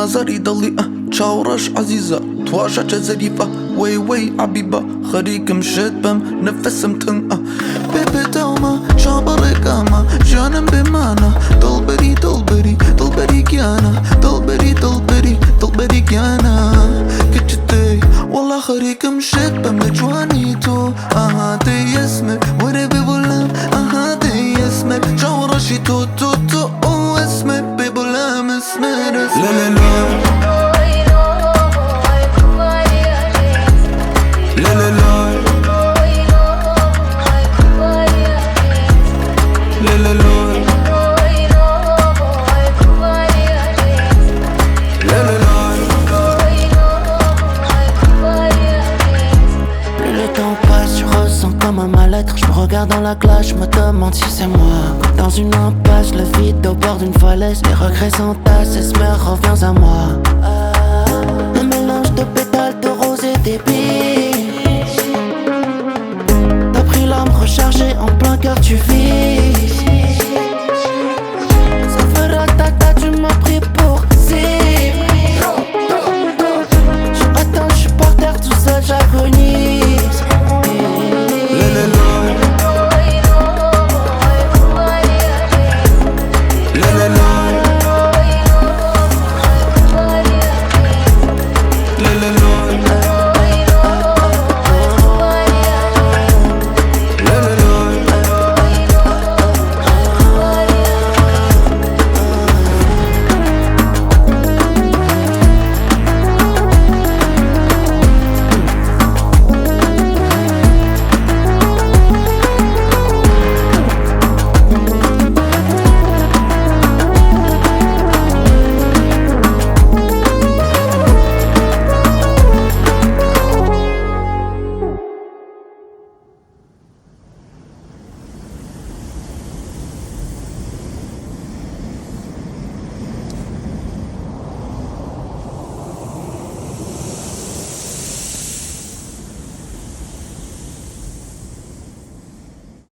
نازري ضليئة تشاورش عزيزة تواشة زريفة وي وي عبيبة خريك مشيت بم نفس متنقة بيبي دوما شابر كاما جانم بمانا طلبري طلبري طلبري كيانا طلبري طلبري طلبري كيانا كتشتي والله خريك مشيت بم جواني تو دي اسمك وربي بولم دي اسمك شاورشي تو تو تو اسمك بيبولم اسمك لا لا لا Comme un mal-être, je me regarde dans la glace, je me demande si c'est moi. Comme dans une impasse, le vide au bord d'une falaise, les regrets s'entassent, Esmer, reviens à moi. Un mélange de pétales, de rose et d'épices. T'as pris l'âme rechargée, en plein cœur tu vises.